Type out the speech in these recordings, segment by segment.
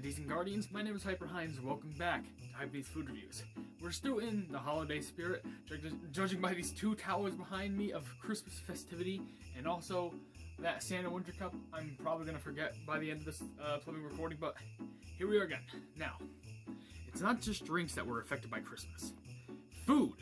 decent guardians, my name is HyperHimes. Welcome back to Hypenese Food Reviews. We're still in the holiday spirit, judging by these two towers behind me of Christmas festivity, and also that Santa Winter Cup I'm probably going to forget by the end of this plumbing recording, but here we are again. Now, it's not just drinks that were affected by Christmas. Food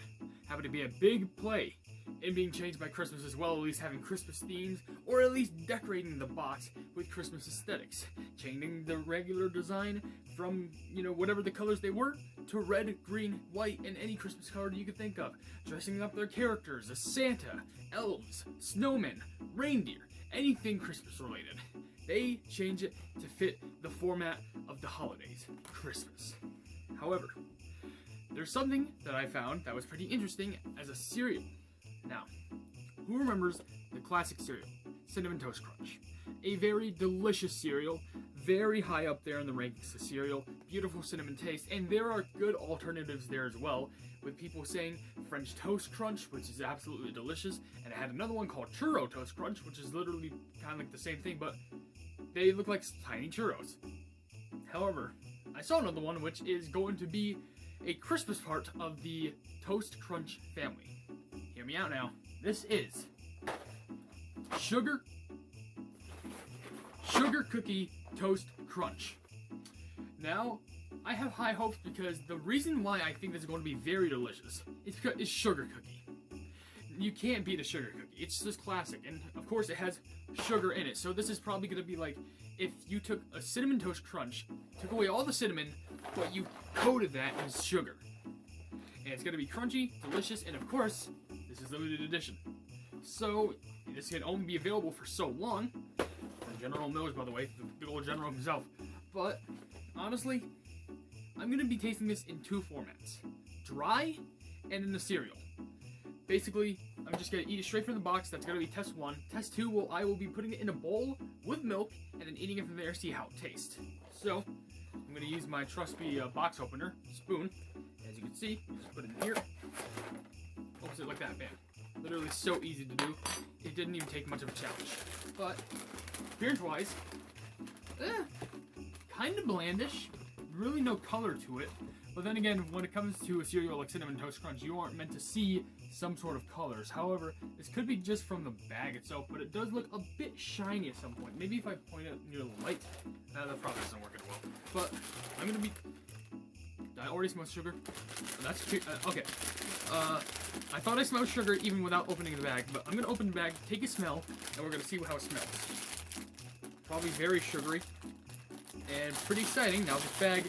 happened to be a big play in being changed by Christmas as well, at least having Christmas themes, or at least decorating the box with Christmas aesthetics. Changing the regular design from, whatever the colors they were, to red, green, white, and any Christmas color you could think of. Dressing up their characters as Santa, elves, snowmen, reindeer, anything Christmas related. They change it to fit the format of the holidays, Christmas. However, there's something that I found that was pretty interesting as a cereal. Now, who remembers the classic cereal, Cinnamon Toast Crunch? A very delicious cereal, very high up there in the rankings of cereal, beautiful cinnamon taste, and there are good alternatives there as well, with people saying French Toast Crunch, which is absolutely delicious, and I had another one called Churro Toast Crunch, which is literally kind of like the same thing, but they look like tiny churros. However, I saw another one which is going to be a Christmas part of the Toast Crunch family. Hear me out now. This is Sugar Cookie Toast Crunch. Now, I have high hopes because the reason why I think this is going to be very delicious is because it's sugar cookie. You can't beat a sugar cookie. It's just classic, and of course it has sugar in it. So this is probably going to be like if you took a Cinnamon Toast Crunch, took away all the cinnamon, but you coated that in sugar. And it's going to be crunchy, delicious, and of course, this is limited edition. So, this can only be available for so long. From General Mills, by the way, the big old General himself. But, honestly, I'm going to be tasting this in two formats. Dry, and in the cereal. Basically, I'm just going to eat it straight from the box. That's going to be test one. Test two, I will be putting it in a bowl with milk, and then eating it from there, see how it tastes. So, I'm going to use my trusty box opener, spoon. As you can see, just put it in here. Opens it like that, bam. Literally so easy to do. It didn't even take much of a challenge. But, appearance-wise, kind of blandish. Really no color to it. But then again, when it comes to a cereal like Cinnamon Toast Crunch, you aren't meant to see some sort of colors. However, this could be just from the bag itself, but it does look a bit shiny at some point. Maybe if I point it near the light. That probably doesn't work as well. But, I'm going to be... I already smell sugar. That's cute. Okay. I thought I smelled sugar even without opening the bag, but I'm going to open the bag, take a smell, and we're going to see how it smells. Probably very sugary. And pretty exciting. Now this bag,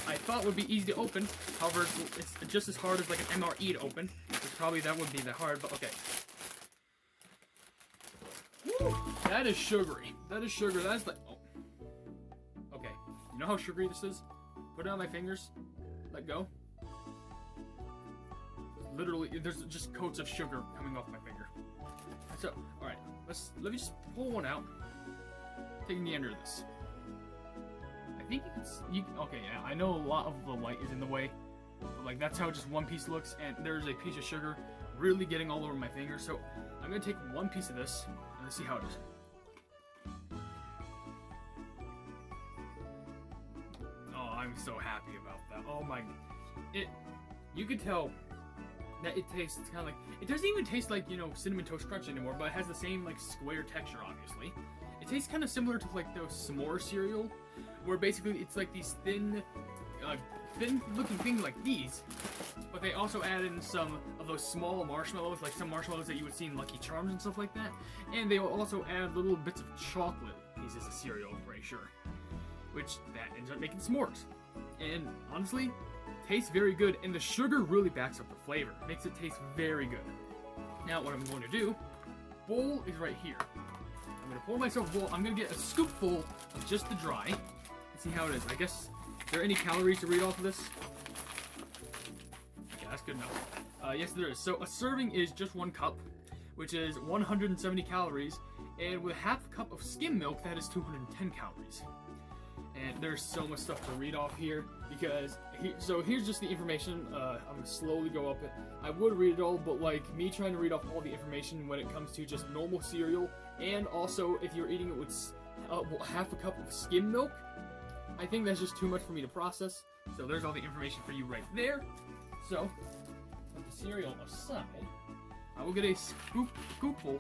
I thought would be easy to open. However, it's just as hard as like an MRE to open. So probably that wouldn't be that hard, but okay. Woo! That is sugary. That is sugar. That's like... Oh. Okay. You know how sugary this is? Put it on my fingers. Let go. Literally, there's just coats of sugar coming off my finger. So, alright. Let me just pull one out. Taking the end of this. I think okay, yeah, I know a lot of the light is in the way. But like, that's how just one piece looks. And there's a piece of sugar really getting all over my finger. So, I'm going to take one piece of this and let's see how it is. I'm so happy about that. Oh my, you could tell that it tastes kind of like, it doesn't even taste like, Cinnamon Toast Crunch anymore, but it has the same, like, square texture, obviously. It tastes kind of similar to, like, those s'more cereal, where basically it's like these thin looking things like these, but they also add in some of those small marshmallows, like some marshmallows that you would see in Lucky Charms and stuff like that, and they will also add little bits of chocolate pieces of cereal, I'm pretty sure. Which that ends up making s'mores. And honestly, tastes very good, and the sugar really backs up the flavor. Makes it taste very good. Now what I'm going to do, bowl is right here. I'm going to pour myself a bowl. I'm going to get a scoopful of just the dry. And see how it is. I guess, are there any calories to read off of this? Yeah, that's good enough. Yes, there is. So a serving is just 1 cup, which is 170 calories. And with half a cup of skim milk, that is 210 calories. And there's so much stuff to read off here, because, so here's just the information. I'm going to slowly go up it. I would read it all, but like, me trying to read off all the information when it comes to just normal cereal, and also if you're eating it with half a cup of skim milk, I think that's just too much for me to process. So there's all the information for you right there. So, put the cereal aside. I will get a scoopful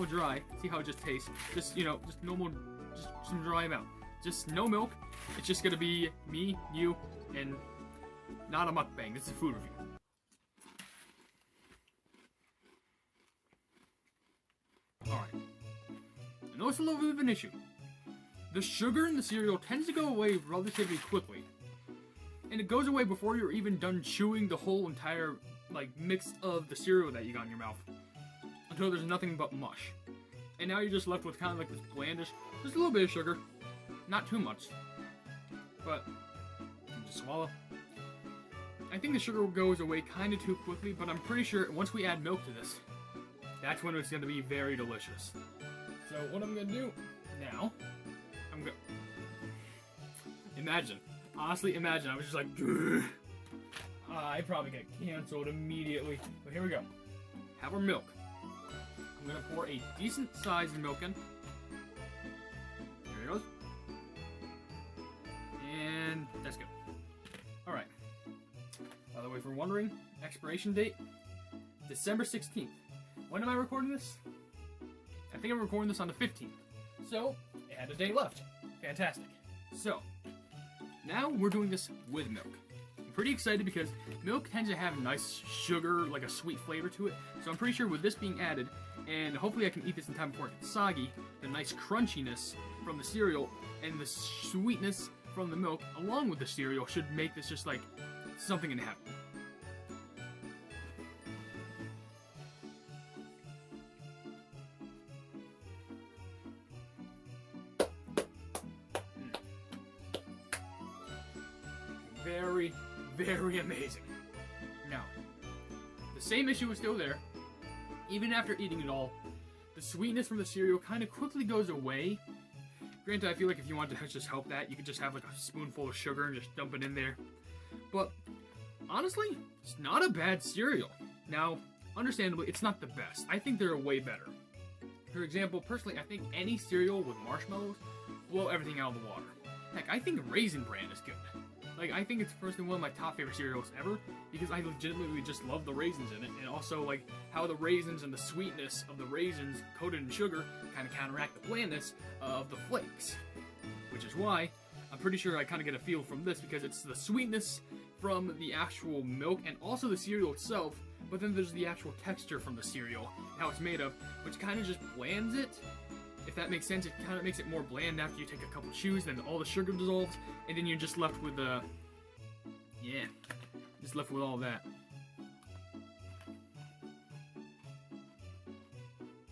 of dry. See how it just tastes. Just, you know, just normal, just some dry amount. Just no milk. It's just gonna be me, you, and not a mukbang. This is a food review. Alright. I know it's a little bit of an issue. The sugar in the cereal tends to go away relatively quickly. And it goes away before you're even done chewing the whole entire, like, mix of the cereal that you got in your mouth. Until there's nothing but mush. And now you're just left with kind of like this blandish, just a little bit of sugar. Not too much. But, just swallow. I think the sugar goes away kind of too quickly, but I'm pretty sure once we add milk to this, that's when it's going to be very delicious. So what I'm going to do now, I'm going to... Imagine. Honestly, imagine. I was just like... I'd probably get canceled immediately. But here we go. Have our milk. I'm going to pour a decent sized milk in. There it goes. And that's good. Alright. By the way, if you're wondering, expiration date, December 16th. When am I recording this? I think I'm recording this on the 15th. So, it had a day left. Fantastic. So, now we're doing this with milk. I'm pretty excited because milk tends to have nice sugar, like a sweet flavor to it. So I'm pretty sure with this being added, and hopefully I can eat this in time before it gets soggy, the nice crunchiness from the cereal and the sweetness from the milk, along with the cereal, should make this just like something in heaven. Very, very amazing. Now, the same issue is still there. Even after eating it all, the sweetness from the cereal kind of quickly goes away. Granted, I feel like if you wanted to just help that, you could just have like a spoonful of sugar and just dump it in there. But, honestly, it's not a bad cereal. Now, understandably, it's not the best. I think there are way better. For example, personally, I think any cereal with marshmallows blow everything out of the water. Heck, I think Raisin Bran is good. Like, I think it's personally one of my top favorite cereals ever, because I legitimately just love the raisins in it, and also, like, how the raisins and the sweetness of the raisins coated in sugar kind of counteract the blandness of the flakes. Which is why I'm pretty sure I kind of get a feel from this, because it's the sweetness from the actual milk, and also the cereal itself, but then there's the actual texture from the cereal, how it's made of, which kind of just blands it. If that makes sense, it kind of makes it more bland after you take a couple chews, then all the sugar dissolves, and then you're just left with just left with all that.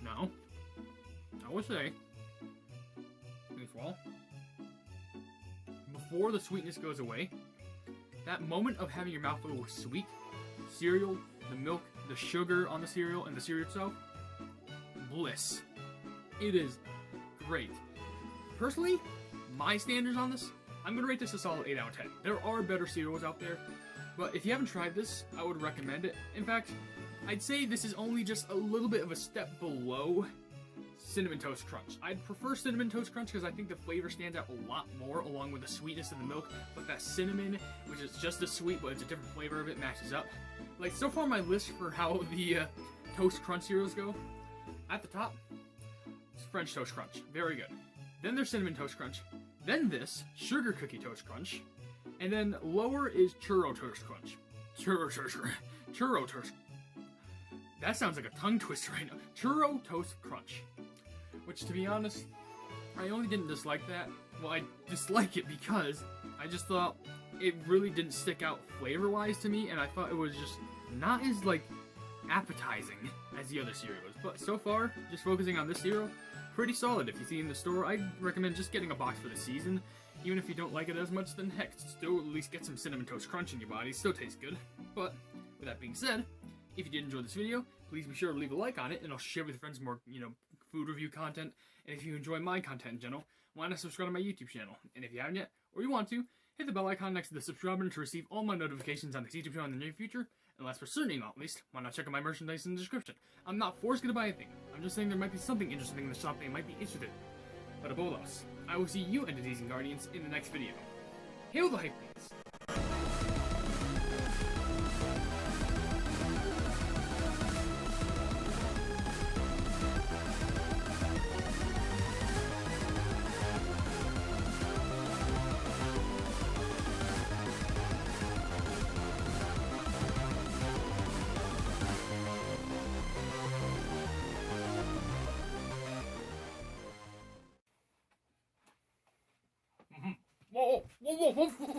Now, I would say, before the sweetness goes away, that moment of having your mouth filled with sweet cereal, the milk, the sugar on the cereal, and the cereal itself, bliss. It is great. Personally, my standards on this, I'm going to rate this a solid 8 out of 10. There are better cereals out there, but if you haven't tried this, I would recommend it. In fact, I'd say this is only just a little bit of a step below Cinnamon Toast Crunch. I'd prefer Cinnamon Toast Crunch because I think the flavor stands out a lot more along with the sweetness of the milk, but that cinnamon, which is just as sweet but it's a different flavor of it, matches up. Like, so far my list for how the Toast Crunch cereals go, at the top, French Toast Crunch, very good. Then there's Cinnamon Toast Crunch. Then this, Sugar Cookie Toast Crunch. And then lower is Churro Toast Crunch. Churro Toast. That sounds like a tongue twister right now. Churro Toast Crunch. Which, to be honest, I only didn't dislike that. Well, I dislike it because I just thought it really didn't stick out flavor-wise to me, and I thought it was just not as, like, appetizing as the other cereals. But so far, just focusing on this cereal, pretty solid. If you see it in the store, I'd recommend just getting a box for the season. Even if you don't like it as much, then heck, still at least get some Cinnamon Toast Crunch in your body. Still tastes good. But, with that being said, if you did enjoy this video, please be sure to leave a like on it, and I'll share with your friends more, food review content. And if you enjoy my content in general, why not subscribe to my YouTube channel? And if you haven't yet, or you want to, hit the bell icon next to the subscribe button to receive all my notifications on this YouTube channel in the near future. And last but certainly not least, why not check out my merchandise in the description? I'm not forced to buy anything. I'm just saying there might be something interesting in the shop that you might be interested in. but abolos. I will see you entities and guardians in the next video. Hail the Hypenese! Whoa, whoa, whoa, whoa, whoa.